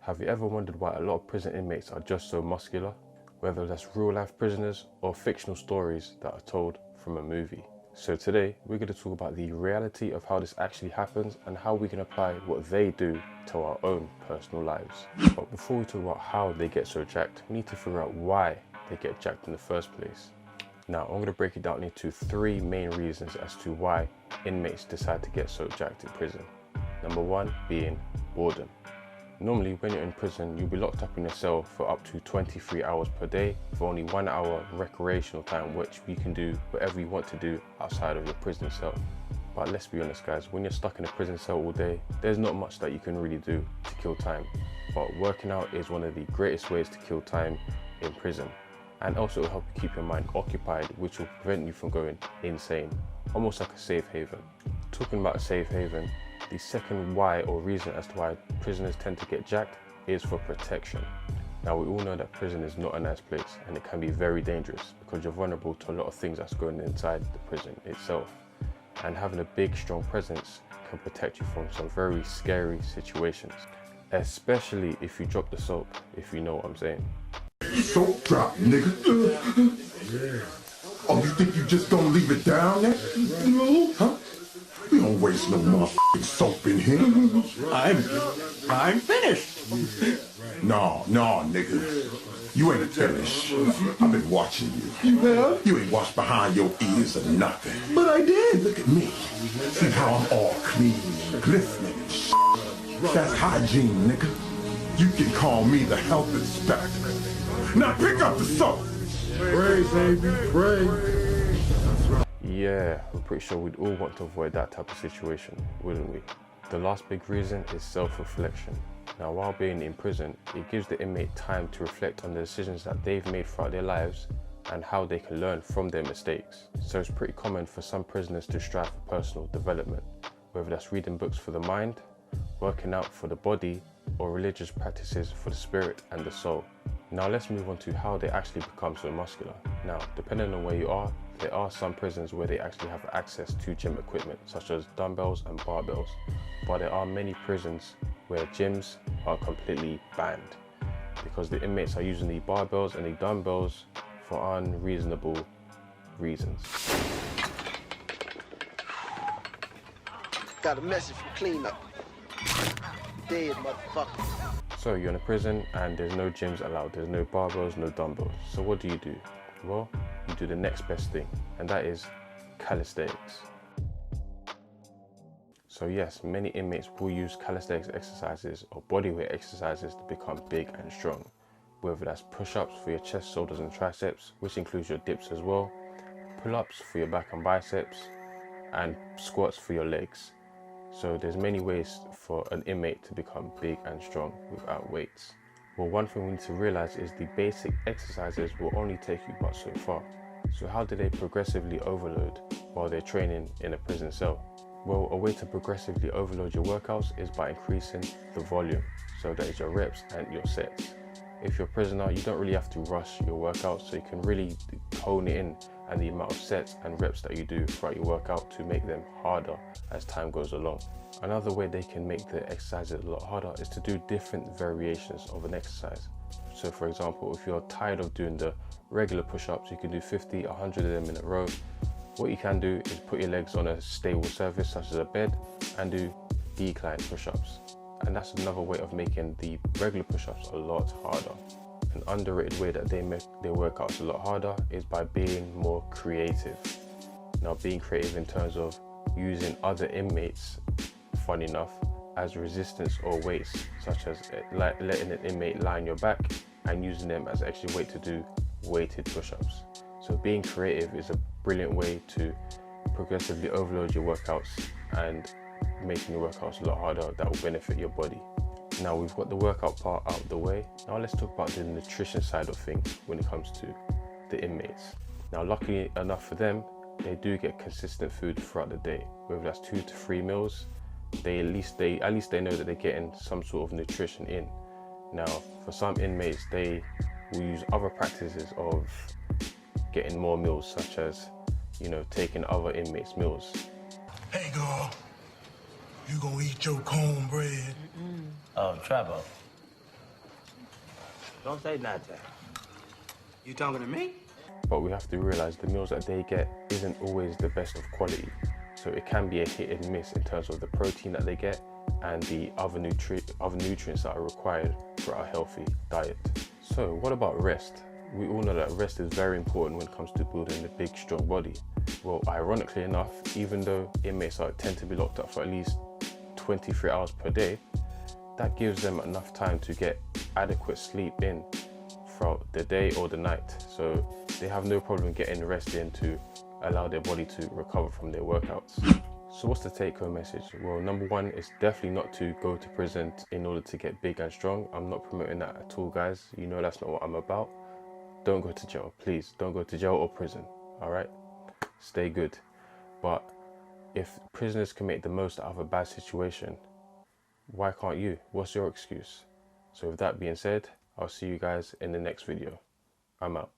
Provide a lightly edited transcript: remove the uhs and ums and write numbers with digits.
Have you ever wondered why a lot of prison inmates are just so muscular? Whether that's real life prisoners or fictional stories that are told from a movie. So today we're going to talk about the reality of how this actually happens and how we can apply what they do to our own personal lives. But before we talk about how they get so jacked, we need to figure out why they get jacked in the first place. Now I'm going to break it down into 3 main reasons as to why inmates decide to get so jacked in prison. Number 1 being boredom. Normally when you're in prison, you'll be locked up in a cell for up to 23 hours per day for only 1 hour recreational time, which you can do whatever you want to do outside of your prison cell. But let's be honest guys, when you're stuck in a prison cell all day, there's not much that you can really do to kill time. But working out is one of the greatest ways to kill time in prison. And also it'll help you keep your mind occupied, which will prevent you from going insane, almost like a safe haven. Talking about a safe haven, the second why or reason as to why prisoners tend to get jacked is for protection. Now we all know that prison is not a nice place and it can be very dangerous because you're vulnerable to a lot of things that's going inside the prison itself. And having a big strong presence can protect you from some very scary situations, especially if you drop the soap, if you know what I'm saying. Soap drop, nigga. Yeah. Oh, you think you just gonna leave it down there? No. Huh? We don't waste no motherfucking soap in here. I'm finished. No, nigga. You ain't finished. I've been watching you. You have? You ain't washed behind your ears or nothing. But I did. Look at me. See how I'm all clean and glistening and shit. That's hygiene, nigga. You can call me the health inspector. Now pick up the soap. Pray, baby, pray. Yeah, I'm pretty sure we'd all want to avoid that type of situation, wouldn't we? The last big reason is self-reflection. Now, while being in prison, it gives the inmate time to reflect on the decisions that they've made throughout their lives and how they can learn from their mistakes. So it's pretty common for some prisoners to strive for personal development, whether that's reading books for the mind, working out for the body, or religious practices for the spirit and the soul. Now let's move on to how they actually become so muscular. Now, depending on where you are, there are some prisons where they actually have access to gym equipment, such as dumbbells and barbells. But there are many prisons where gyms are completely banned because the inmates are using the barbells and the dumbbells for unreasonable reasons. Got a message from cleanup. Dead motherfucker. So you're in a prison and there's no gyms allowed, there's no barbells, no dumbbells. So what do? Well, you do the next best thing, and that is calisthenics. So yes, many inmates will use calisthenics exercises or bodyweight exercises to become big and strong. Whether that's push-ups for your chest, shoulders and triceps, which includes your dips as well, pull-ups for your back and biceps, and squats for your legs. So there's many ways for an inmate to become big and strong without weights. Well, one thing we need to realize is the basic exercises will only take you but so far. So how do they progressively overload while they're training in a prison cell? Well, a way to progressively overload your workouts is by increasing the volume. So that is your reps and your sets. If you're a prisoner, you don't really have to rush your workouts, so you can really hone it in and the amount of sets and reps that you do throughout your workout to make them harder as time goes along. Another way they can make the exercises a lot harder is to do different variations of an exercise. So for example, if you're tired of doing the regular push-ups, you can do 50, 100 of them in a row. What you can do is put your legs on a stable surface such as a bed and do decline push-ups. And that's another way of making the regular push-ups a lot harder. An underrated way that they make their workouts a lot harder is by being more creative. Now, being creative in terms of using other inmates, fun enough, as resistance or weights, such as letting an inmate lie on your back and using them as extra weight to do weighted push-ups. So being creative is a brilliant way to progressively overload your workouts and making your workouts a lot harder that will benefit your body. Now we've got the workout part out of the way. Now let's talk about the nutrition side of things when it comes to the inmates. Now luckily enough for them, they do get consistent food throughout the day, whether that's 2 to 3 meals. At least they know that they're getting some sort of nutrition in. Now for some inmates, they will use other practices of getting more meals, such as, taking other inmates' meals. Hey girl, you gonna eat your cornbread? Oh, Trevor, Don't say nothing. You talking to me? But we have to realize the meals that they get isn't always the best of quality. So it can be a hit and miss in terms of the protein that they get and the other nutrients that are required for a healthy diet. So what about rest? We all know that rest is very important when it comes to building a big, strong body. Well, ironically enough, even though inmates tend to be locked up for at least 23 hours per day, that gives them enough time to get adequate sleep in throughout the day or the night. So they have no problem getting rest in to allow their body to recover from their workouts. So what's the take-home message? Well, number one is definitely not to go to prison in order to get big and strong. I'm not promoting that at all, guys. You know that's not what I'm about. Don't go to jail, please. Don't go to jail or prison, all right? Stay good. But if prisoners can make the most out of a bad situation, why can't you? What's your excuse? So with that being said, I'll see you guys in the next video. I'm out.